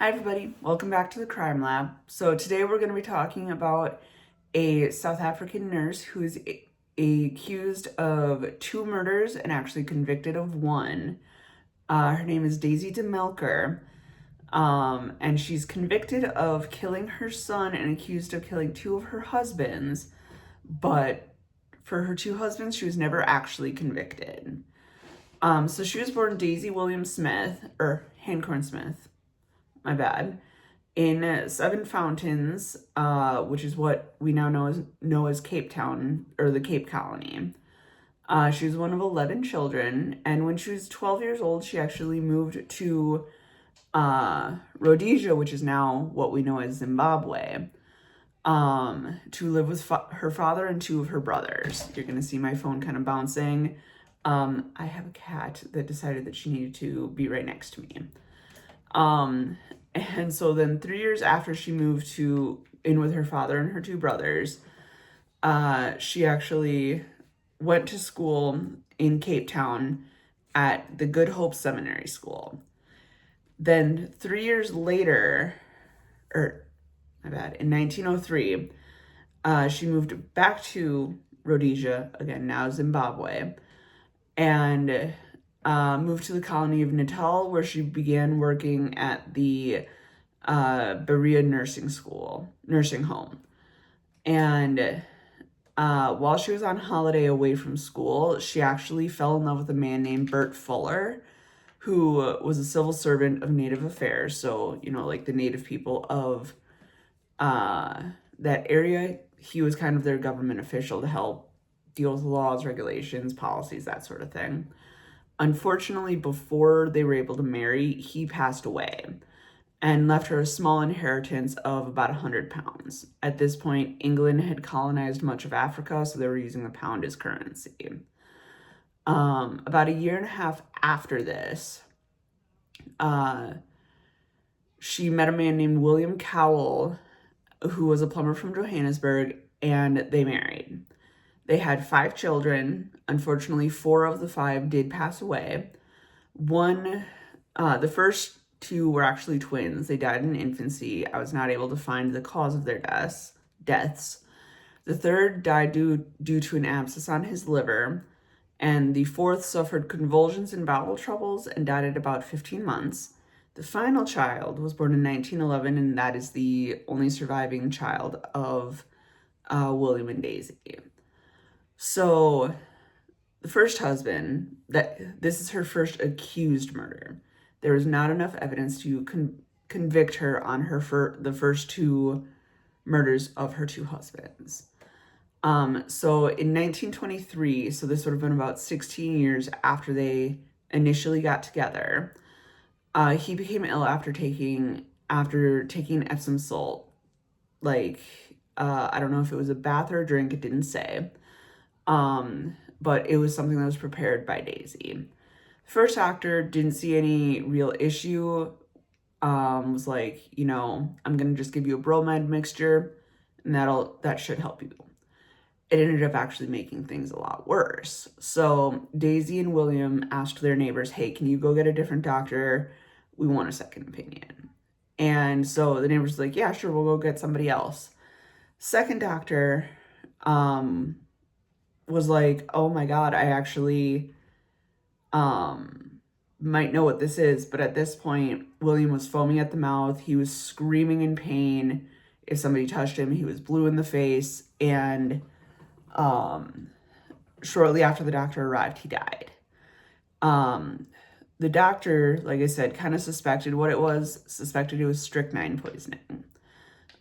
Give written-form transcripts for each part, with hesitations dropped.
Hi everybody, welcome back to the Crime Lab. So today we're going to be talking about a South African nurse who is accused of 2 murders and actually convicted of 1. Her name is Daisy de Melker, and she's convicted of killing her son and accused of killing 2 of her husbands, but for her 2 husbands she was never actually convicted. So she was born Daisy William Smith, or Hancorn Smith, my bad, in Seven Fountains, which is what we now know as Cape Town, or the Cape Colony. She was one of 11 children, and when she was 12 years old, she actually moved to Rhodesia, which is now what we know as Zimbabwe, to live with her father and 2 of her brothers. You're going to see my phone kind of bouncing. I have a cat that decided that she needed to be right next to me. And so then 3 years after she moved in with her father and her 2 brothers, she actually went to school in Cape Town at the Good Hope Seminary School. Then 3 years later, in 1903, she moved back to Rhodesia, again, now Zimbabwe, and moved to the colony of Natal, where she began working at the Berea nursing home. And while she was on holiday away from school, she actually fell in love with a man named Bert Fuller, who was a civil servant of Native Affairs. So, like the Native people of that area. He was kind of their government official to help deal with laws, regulations, policies, that sort of thing. Unfortunately, before they were able to marry, he passed away and left her a small inheritance of about 100 pounds. At this point, England had colonized much of Africa, so they were using the pound as currency. About a year and a half after this, she met a man named William Cowell, who was a plumber from Johannesburg, and they married. They had 5 children. Unfortunately, 4 of the 5 did pass away. The first 2 were actually twins. They died in infancy. I was not able to find the cause of their deaths. The third died due to an abscess on his liver, and the 4th suffered convulsions and bowel troubles and died at about 15 months. The final child was born in 1911, and that is the only surviving child of William and Daisy. So the first husband, this is her first accused murder. There was not enough evidence to convict her on the first 2 murders of her 2 husbands. So in 1923, so this would have been about 16 years after they initially got together, he became ill after taking Epsom salt. I don't know if it was a bath or a drink, it didn't say. But it was something that was prepared by Daisy. The first doctor didn't see any real issue. Was like, I'm gonna just give you a bromide mixture, and that should help you. It ended up actually making things a lot worse. So Daisy and William asked their neighbors, hey, can you go get a different doctor? We want a second opinion. And so the neighbors were like, yeah, sure, we'll go get somebody else. Second doctor was like, oh my God, I actually might know what this is. But at this point, William was foaming at the mouth. He was screaming in pain. If somebody touched him, he was blue in the face. And shortly after the doctor arrived, he died. The doctor, like I said, kind of suspected what it was, suspected it was strychnine poisoning,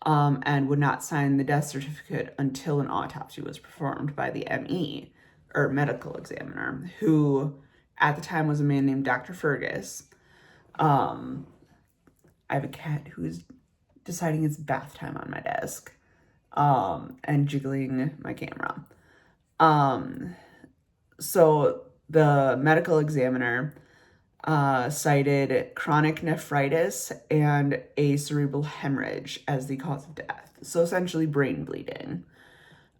and would not sign the death certificate until an autopsy was performed by the ME, or medical examiner, who at the time was a man named Dr. Fergus. I have a cat who is deciding it's bath time on my desk, and jiggling my camera. So the medical examiner cited chronic nephritis and a cerebral hemorrhage as the cause of death. So essentially brain bleeding.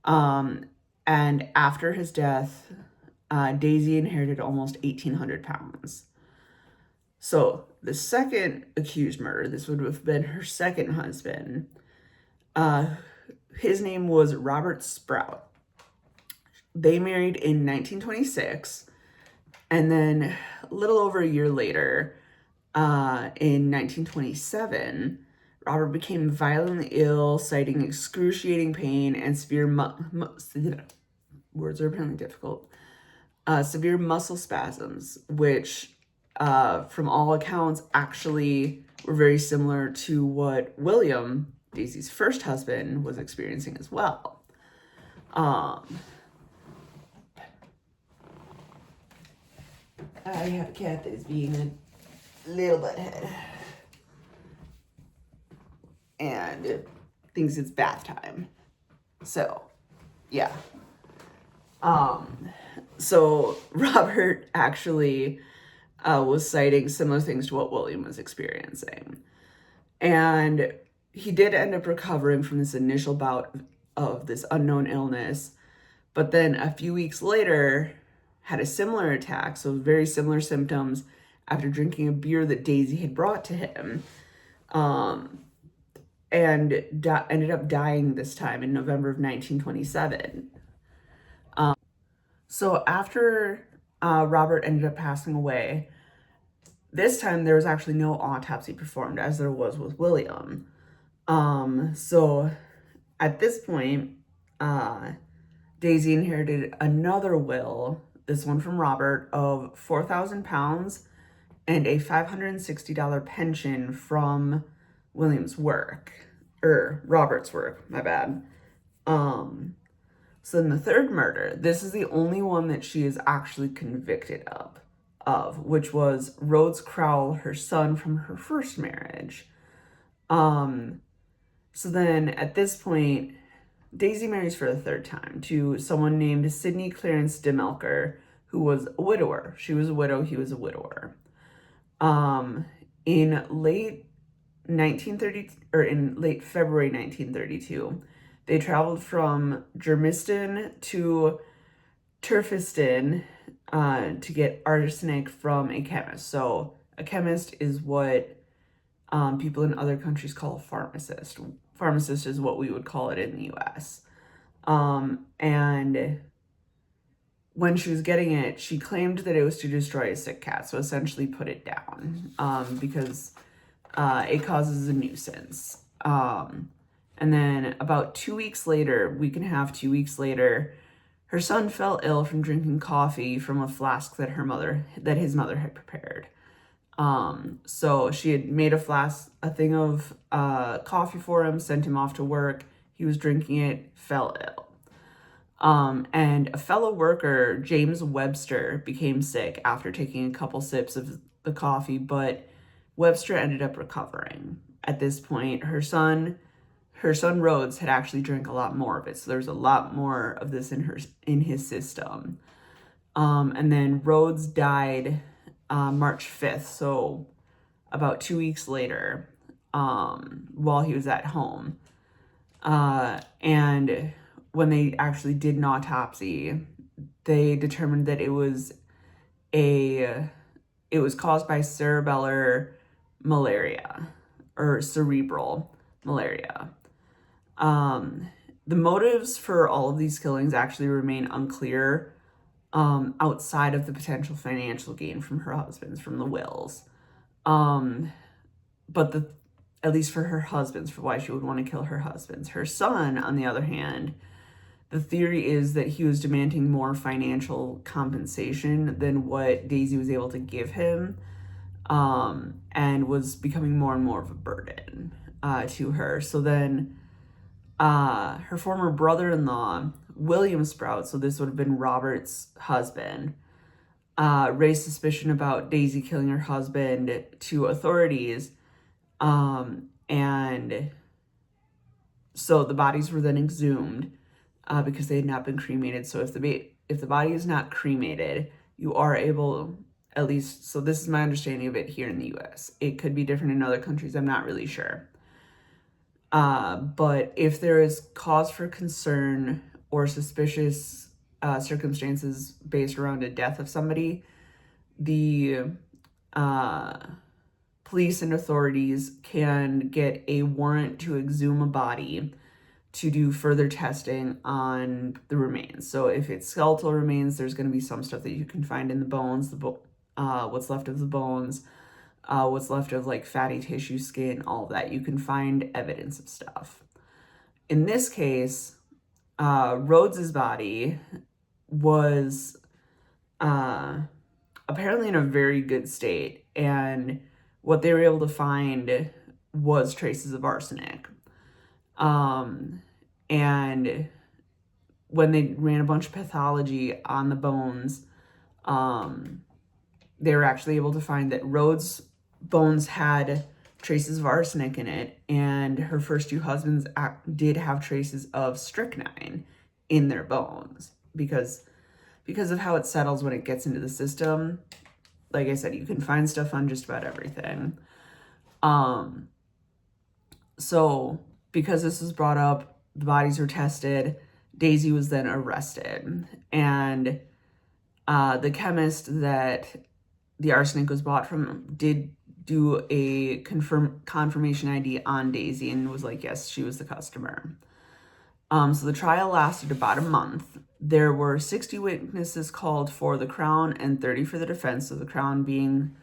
And after his death, Daisy inherited almost 1,800 pounds. So the second accused murder, this would have been her second husband. His name was Robert Sprout. They married in 1926, and then a little over a year later, in 1927, Robert became violently ill, citing excruciating pain and severe words are apparently difficult. Severe muscle spasms, which, from all accounts, actually were very similar to what William, Daisy's first husband, was experiencing as well. I have a cat that is being a little butthead and thinks it's bath time. So, yeah. So Robert actually was citing similar things to what William was experiencing. And he did end up recovering from this initial bout of this unknown illness, but then a few weeks later had a similar attack, so very similar symptoms, after drinking a beer that Daisy had brought to him, and ended up dying this time in November of 1927. So after Robert ended up passing away, this time there was actually no autopsy performed as there was with William. So at this point, Daisy inherited another will, this one from Robert, of 4,000 pounds and a $560 pension from William's work, or Robert's work, my bad. So then the third murder, this is the only one that she is actually convicted of, which was Rhodes Crowell, her son from her first marriage. So then at this point, Daisy marries for the third time to someone named Sidney Clarence de Melker, who was a widower. She was a widow, he was a widower. In late February 1932, they traveled from Germiston to Turfeston to get arsenic from a chemist. So a chemist is what people in other countries call a pharmacist. Pharmacist is what we would call it in the US. And when she was getting it, she claimed that it was to destroy a sick cat, so essentially put it down, because it causes a nuisance. And then about 2 weeks later, two weeks later, her son fell ill from drinking coffee from a flask that his mother had prepared. So she had made a thing of coffee for him, sent him off to work. He was drinking it, fell ill. And a fellow worker, James Webster, became sick after taking a couple sips of the coffee, but Webster ended up recovering. At this point, her son Rhodes had actually drank a lot more of it, so there's a lot more of this in his system. And then Rhodes died March 5th, so about 2 weeks later, while he was at home. And when they actually did an autopsy, they determined that it was caused by cerebellar malaria, or cerebral malaria. The motives for all of these killings actually remain unclear, outside of the potential financial gain from her husbands, from the wills. But at least for her husbands, for why she would want to kill her husbands. Her son, on the other hand, the theory is that he was demanding more financial compensation than what Daisy was able to give him, and was becoming more and more of a burden to her. So then her former brother-in-law, William Sprout, so this would have been Robert's husband, raised suspicion about Daisy killing her husband to authorities, and so the bodies were then exhumed because they had not been cremated. So if the body is not cremated, you are able, at least, so this is my understanding of it here in the US. It could be different in other countries, I'm not really sure. But if there is cause for concern or suspicious circumstances based around a death of somebody, the police and authorities can get a warrant to exhume a body to do further testing on the remains. So if it's skeletal remains, there's going to be some stuff that you can find in the bones, what's left of the bones, what's left of like fatty tissue, skin, all of that. You can find evidence of stuff. In this case, Rhodes's body was apparently in a very good state, and what they were able to find was traces of arsenic. And when they ran a bunch of pathology on the bones, they were actually able to find that Rhodes' bones had traces of arsenic in it, and her first two husbands did have traces of strychnine in their bones because of how it settles when it gets into the system. Like I said, you can find stuff on just about everything. So because this was brought up, the bodies were tested. Daisy was then arrested, and the chemist that the arsenic was bought from did do a confirmation ID on Daisy and was like, yes, she was the customer. So the trial lasted about a month. There were 60 witnesses called for the Crown and 30 for the defense. So the Crown being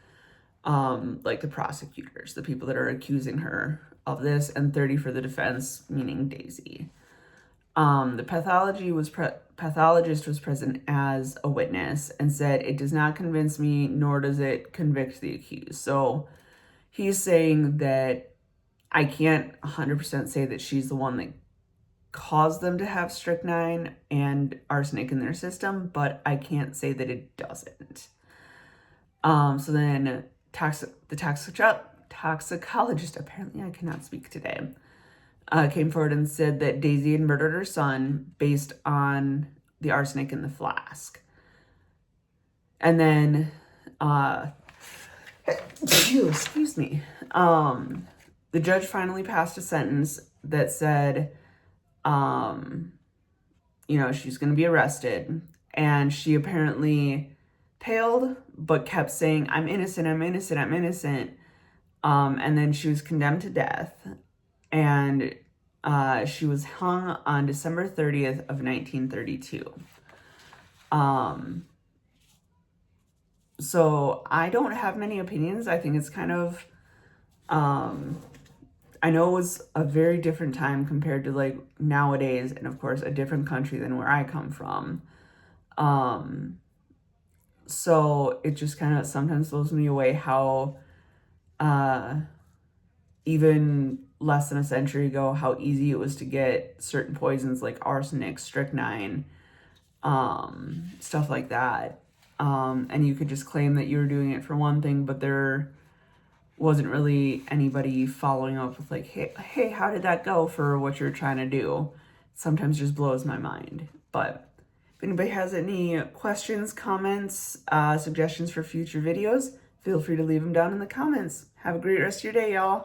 like the prosecutors, the people that are accusing her of this, and 30 for the defense, meaning Daisy. The pathologist was present as a witness and said, "It does not convince me, nor does it convict the accused." So he's saying that I can't 100% say that she's the one that caused them to have strychnine and arsenic in their system, but I can't say that it doesn't. So then the toxicologist, apparently I cannot speak today, came forward and said that Daisy had murdered her son based on the arsenic in the flask. And then, excuse me, the judge finally passed a sentence that said, she's going to be arrested. And she apparently paled, but kept saying, "I'm innocent, I'm innocent, I'm innocent." And then she was condemned to death. And she was hung on December 30th of 1932. So I don't have many opinions. I think it's kind of, I know it was a very different time compared to like nowadays, and of course a different country than where I come from. So it just kind of sometimes blows me away how, even less than a century ago, how easy it was to get certain poisons like arsenic, strychnine, stuff like that. And you could just claim that you were doing it for one thing, but there wasn't really anybody following up with like, hey, how did that go for what you're trying to do? It sometimes just blows my mind. But if anybody has any questions, comments, suggestions for future videos, feel free to leave them down in the comments. Have a great rest of your day, y'all.